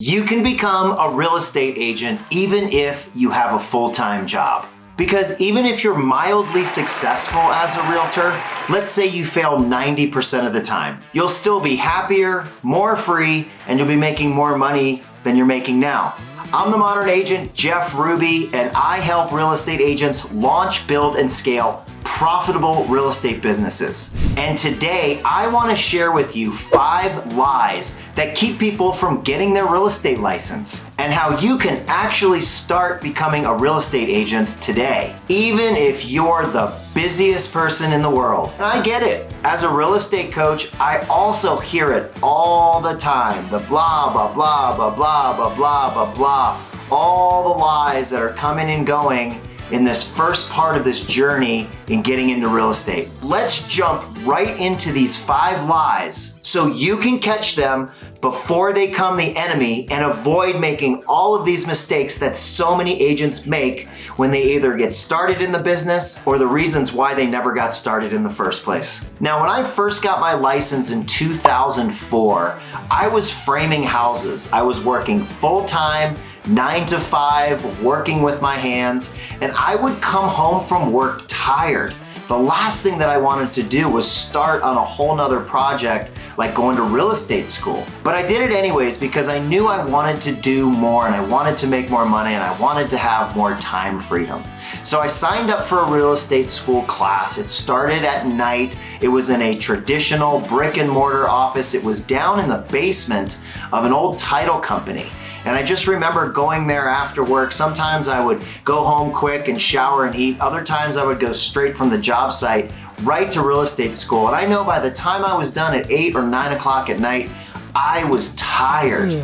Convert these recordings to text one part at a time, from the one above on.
You can become a real estate agent even if you have a full-time job. Because even if you're mildly successful as a realtor, let's say you fail 90% of the time, you'll still be happier, more free, and you'll be making more money than you're making now. I'm the Modern Agent, Jeff Ruby, and I help real estate agents launch, build, and scale profitable real estate businesses. And today, I want to share with you 5 lies that keep people from getting their real estate license and how you can actually start becoming a real estate agent today, even if you're the busiest person in the world. And I get it. As a real estate coach, I also hear it all the time. The blah, blah, blah, blah, blah, blah, blah, blah, blah. All the lies that are coming and going in this first part of this journey in getting into real estate. Let's jump right into these 5 lies so you can catch them before they become the enemy and avoid making all of these mistakes that so many agents make when they either get started in the business or the reasons why they never got started in the first place. Now, when I first got my license in 2004, I was framing houses. I was working full-time, 9 to 5, working with my hands, and I would come home from work tired. The last thing that I wanted to do was start on a whole nother project like going to real estate school. But I did it anyways because I knew I wanted to do more and I wanted to make more money and I wanted to have more time freedom. So I signed up for a real estate school class. It started at night. It was in a traditional brick and mortar office. It was down in the basement of an old title company. And I just remember going there after work. Sometimes I would go home quick and shower and eat. Other times I would go straight from the job site right to real estate school. And I know by the time I was done at 8 or 9 o'clock at night, I was tired.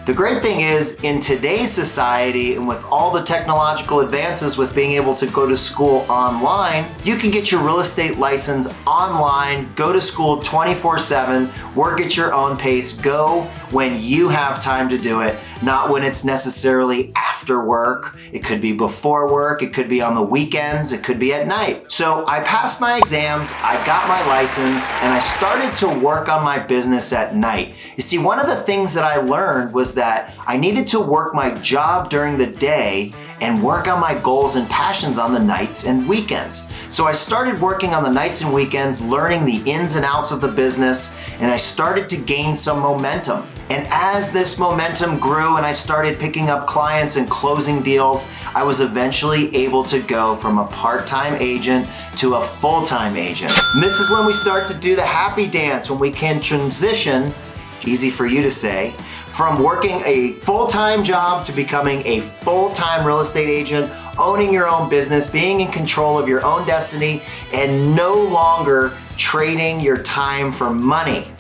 The great thing is, in today's society and with all the technological advances with being able to go to school online, you can get your real estate license online, go to school 24/7, work at your own pace, go when you have time to do it, not when it's necessarily after work. It could be before work, it could be on the weekends, it could be at night. So I passed my exams, I got my license, and I started to work on my business at night. You see, one of the things that I learned was that I needed to work my job during the day and work on my goals and passions on the nights and weekends. So I started working on the nights and weekends, learning the ins and outs of the business, and I started to gain some momentum. And as this momentum grew and I started picking up clients and closing deals, I was eventually able to go from a part-time agent to a full-time agent. And this is when we start to do the happy dance, when we can transition, easy for you to say, from working a full-time job to becoming a full-time real estate agent, owning your own business, being in control of your own destiny, and no longer trading your time for money.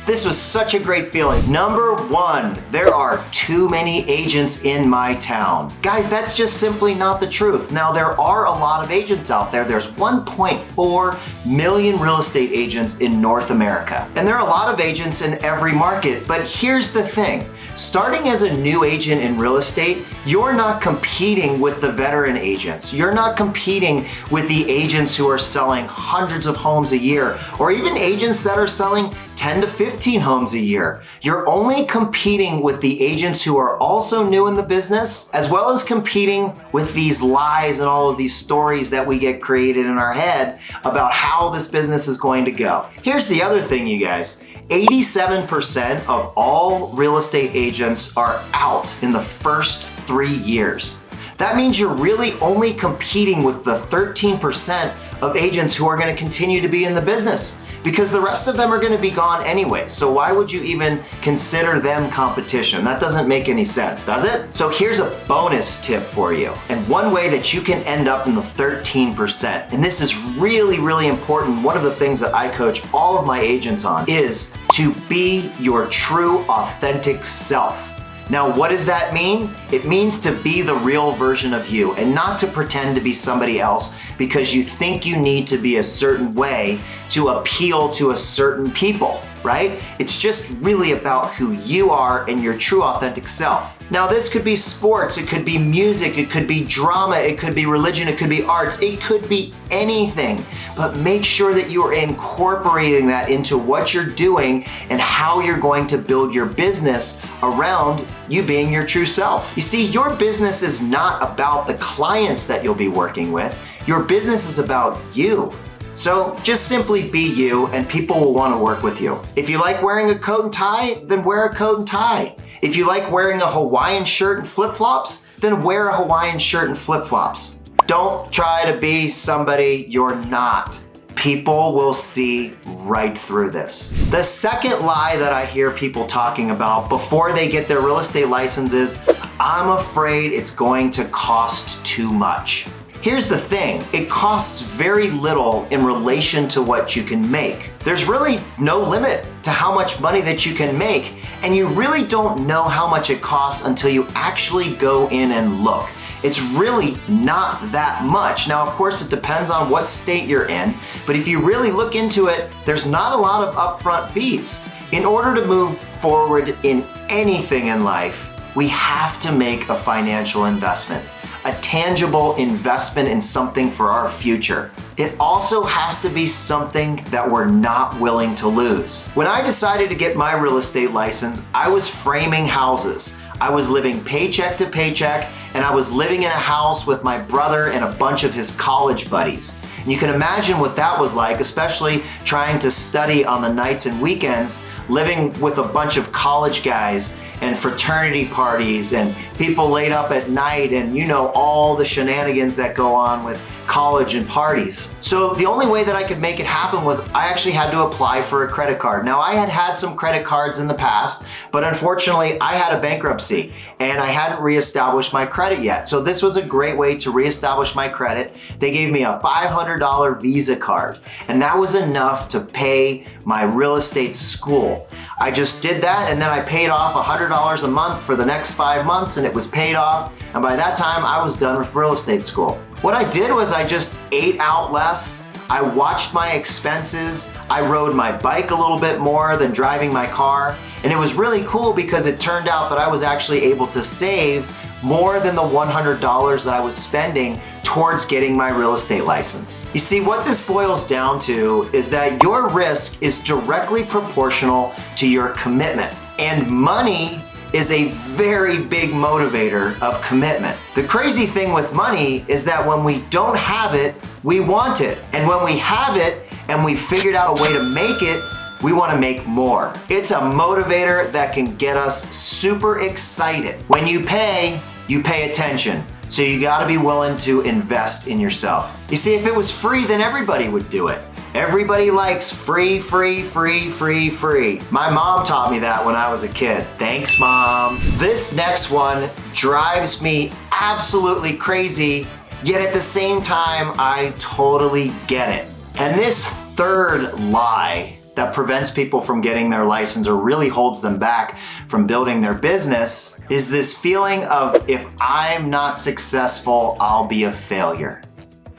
This was such a great feeling. Number 1, there are too many agents in my town. Guys, that's just simply not the truth. Now, there are a lot of agents out there. There's 1.4 million real estate agents in North America. And there are a lot of agents in every market, but here's the thing. Starting as a new agent in real estate, you're not competing with the veteran agents. You're not competing with the agents who are selling hundreds of homes a year, or even agents that are selling 10 to 15 homes a year. You're only competing with the agents who are also new in the business, as well as competing with these lies and all of these stories that we get created in our head about how this business is going to go. Here's the other thing, you guys. 87% of all real estate agents are out in the first 3 years. That means you're really only competing with the 13% of agents who are going to continue to be in the business, because the rest of them are going to be gone anyway. So why would you even consider them competition? That doesn't make any sense, does it? So here's a bonus tip for you, and one way that you can end up in the 13%. And this is really, really important. One of the things that I coach all of my agents on is to be your true, authentic self. Now, what does that mean? It means to be the real version of you and not to pretend to be somebody else because you think you need to be a certain way to appeal to a certain people, right? It's just really about who you are and your true authentic self. Now, this could be sports, it could be music, it could be drama, it could be religion, it could be arts, it could be anything. But make sure that you are incorporating that into what you're doing and how you're going to build your business around you being your true self. You see, your business is not about the clients that you'll be working with. Your business is about you. So just simply be you and people will want to work with you. If you like wearing a coat and tie, then wear a coat and tie. If you like wearing a Hawaiian shirt and flip-flops, then wear a Hawaiian shirt and flip-flops. Don't try to be somebody you're not. People will see right through this. The second lie that I hear people talking about before they get their real estate license is, I'm afraid it's going to cost too much. Here's the thing, it costs very little in relation to what you can make. There's really no limit to how much money that you can make, and you really don't know how much it costs until you actually go in and look. It's really not that much. Now, of course, it depends on what state you're in, but if you really look into it, there's not a lot of upfront fees. In order to move forward in anything in life, we have to make a financial investment. A tangible investment in something for our future. It also has to be something that we're not willing to lose. When I decided to get my real estate license, I was framing houses. I was living paycheck to paycheck, and I was living in a house with my brother and a bunch of his college buddies. And you can imagine what that was like, especially trying to study on the nights and weekends, living with a bunch of college guys and fraternity parties and people late up at night and you know all the shenanigans that go on with college and parties. So the only way that I could make it happen was I actually had to apply for a credit card. Now I had had some credit cards in the past, but unfortunately I had a bankruptcy and I hadn't reestablished my credit yet. So this was a great way to reestablish my credit. They gave me a $500 Visa card and that was enough to pay my real estate school. I just did that and then I paid off $100 a month for the next 5 months and it was paid off. And by that time I was done with real estate school. What I did was I just ate out less. I watched my expenses. I rode my bike a little bit more than driving my car. And it was really cool because it turned out that I was actually able to save more than the $100 that I was spending towards getting my real estate license. You see, what this boils down to is that your risk is directly proportional to your commitment. And money is a very big motivator of commitment. The crazy thing with money is that when we don't have it, we want it. And when we have it and we figured out a way to make it, we want to make more. It's a motivator that can get us super excited. When you pay attention. So you gotta be willing to invest in yourself. You see, if it was free, then everybody would do it. Everybody likes free, free, free, free, free. My mom taught me that when I was a kid. Thanks, Mom. This next one drives me absolutely crazy, yet at the same time, I totally get it. And this third lie that prevents people from getting their license or really holds them back from building their business is this feeling of, if I'm not successful, I'll be a failure.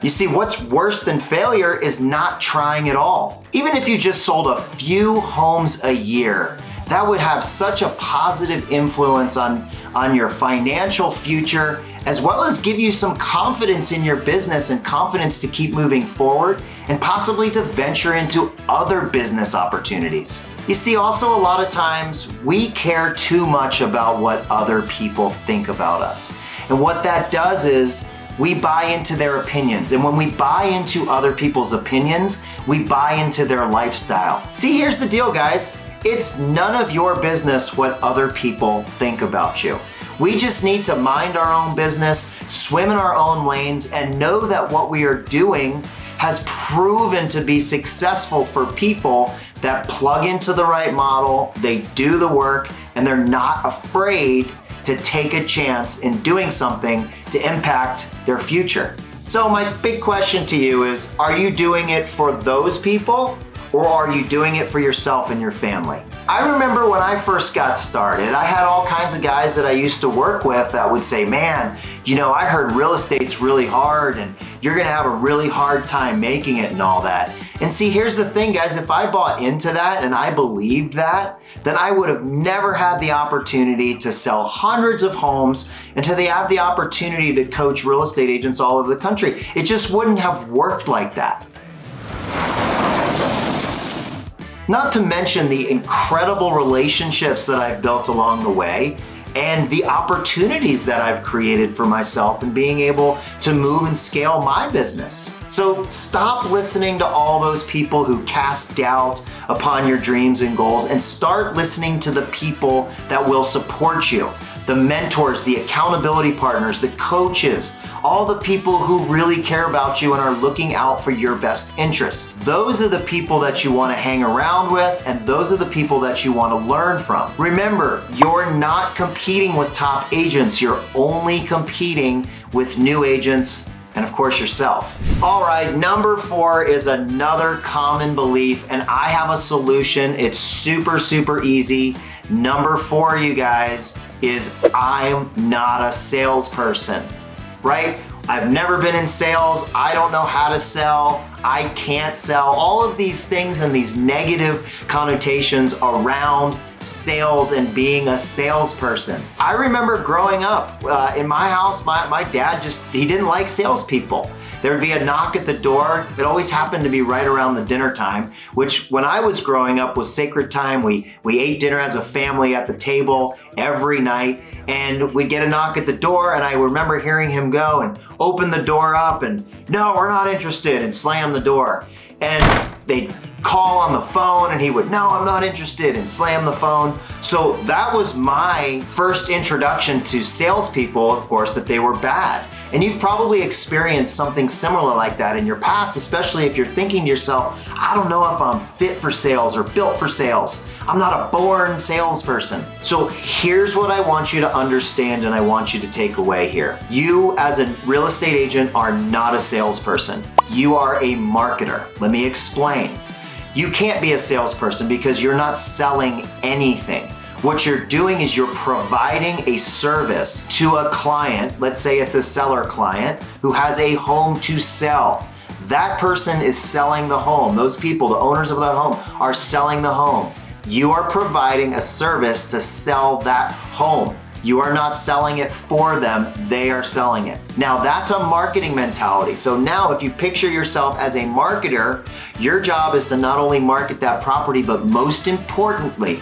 You see, what's worse than failure is not trying at all. Even if you just sold a few homes a year, that would have such a positive influence on your financial future, as well as give you some confidence in your business and confidence to keep moving forward and possibly to venture into other business opportunities. You see, also a lot of times we care too much about what other people think about us. And what that does is we buy into their opinions. And when we buy into other people's opinions, we buy into their lifestyle. See, here's the deal, guys. It's none of your business what other people think about you. We just need to mind our own business, swim in our own lanes, and know that what we are doing has proven to be successful for people that plug into the right model, they do the work, and they're not afraid to take a chance in doing something to impact their future. So my big question to you is, are you doing it for those people? or are you doing it for yourself and your family? I remember when I first got started, I had all kinds of guys that I used to work with that would say, man, I heard real estate's really hard and you're gonna have a really hard time making it and all that. And see, here's the thing, guys, if I bought into that and I believed that, then I would have never had the opportunity to sell hundreds of homes and to have the opportunity to coach real estate agents all over the country. It just wouldn't have worked like that. Not to mention the incredible relationships that I've built along the way and the opportunities that I've created for myself and being able to move and scale my business. So stop listening to all those people who cast doubt upon your dreams and goals and start listening to the people that will support you. The mentors, the accountability partners, the coaches, all the people who really care about you and are looking out for your best interest. Those are the people that you want to hang around with, and those are the people that you want to learn from. Remember, you're not competing with top agents, you're only competing with new agents and of course yourself. All right, number 4 is another common belief, and I have a solution. It's super, super easy. Number 4, you guys, is I'm not a salesperson, right? I've never been in sales. I don't know how to sell. I can't sell. All of these things and these negative connotations around sales and being a salesperson. I remember growing up in my house, my dad he didn't like salespeople. There would be a knock at the door. It always happened to be right around the dinner time, which when I was growing up was sacred time. We ate dinner as a family at the table every night, and we'd get a knock at the door, and I remember hearing him go and open the door up and, no, we're not interested, and slam the door. And they'd call on the phone and he would, no, I'm not interested, and slam the phone. So that was my first introduction to salespeople, of course, that they were bad. And you've probably experienced something similar like that in your past, especially if you're thinking to yourself, I don't know if I'm fit for sales or built for sales. I'm not a born salesperson. So here's what I want you to understand and I want you to take away here. You as a real estate agent are not a salesperson. You are a marketer. Let me explain. You can't be a salesperson because you're not selling anything. What you're doing is you're providing a service to a client, let's say it's a seller client, who has a home to sell. That person is selling the home. Those people, the owners of that home, are selling the home. You are providing a service to sell that home. You are not selling it for them, they are selling it. Now that's a marketing mentality. So now if you picture yourself as a marketer, your job is to not only market that property, but most importantly,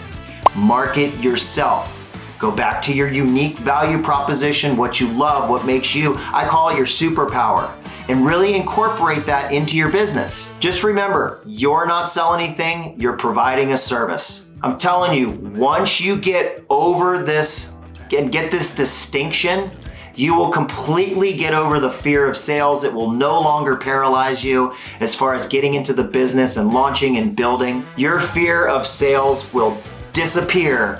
market yourself. Go back to your unique value proposition, what you love, what makes you, I call it your superpower, and really incorporate that into your business. Just remember, you're not selling anything, you're providing a service. I'm telling you, once you get over this and get this distinction, you will completely get over the fear of sales. It will no longer paralyze you as far as getting into the business and launching and building. Your fear of sales will disappear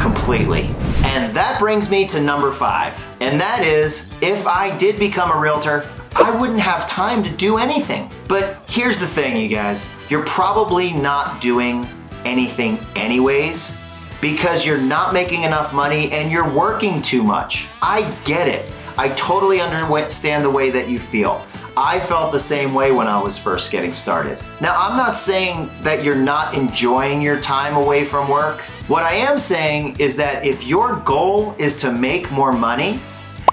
completely. And that brings me to number 5. And that is, if I did become a realtor, I wouldn't have time to do anything. But here's the thing, you guys. You're probably not doing anything anyways because you're not making enough money and you're working too much. I get it. I totally understand the way that you feel. I felt the same way when I was first getting started. Now, I'm not saying that you're not enjoying your time away from work. What I am saying is that if your goal is to make more money,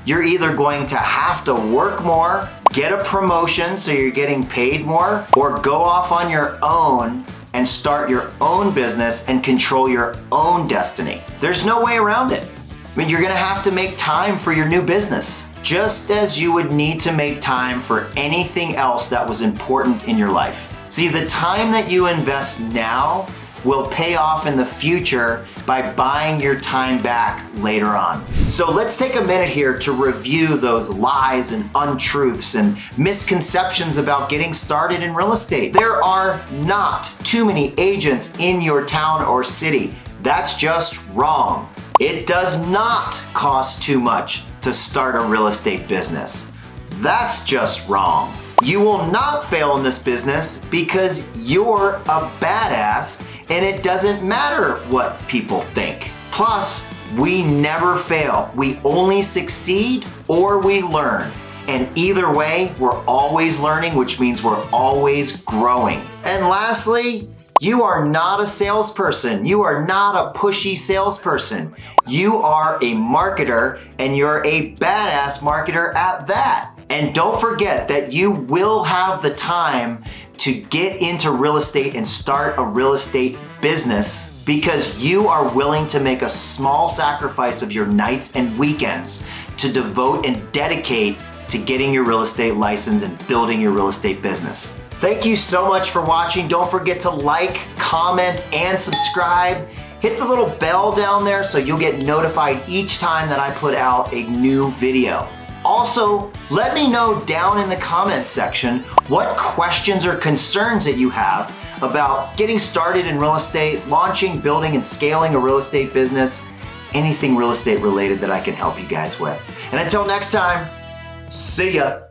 you're either going to have to work more, get a promotion so you're getting paid more, or go off on your own and start your own business and control your own destiny. There's no way around it. I mean, you're gonna have to make time for your new business, just as you would need to make time for anything else that was important in your life. See, the time that you invest now will pay off in the future by buying your time back later on. So let's take a minute here to review those lies and untruths and misconceptions about getting started in real estate. There are not too many agents in your town or city. That's just wrong. It does not cost too much to start a real estate business. That's just wrong. You will not fail in this business because you're a badass and it doesn't matter what people think. Plus, we never fail. We only succeed or we learn. And either way, we're always learning, which means we're always growing. And lastly, you are not a salesperson. You are not a pushy salesperson. You are a marketer, and you're a badass marketer at that. And don't forget that you will have the time to get into real estate and start a real estate business because you are willing to make a small sacrifice of your nights and weekends to devote and dedicate to getting your real estate license and building your real estate business. Thank you so much for watching. Don't forget to like, comment, and subscribe. Hit the little bell down there so you'll get notified each time that I put out a new video. Also, let me know down in the comments section what questions or concerns that you have about getting started in real estate, launching, building, and scaling a real estate business, anything real estate related that I can help you guys with. And until next time, see ya.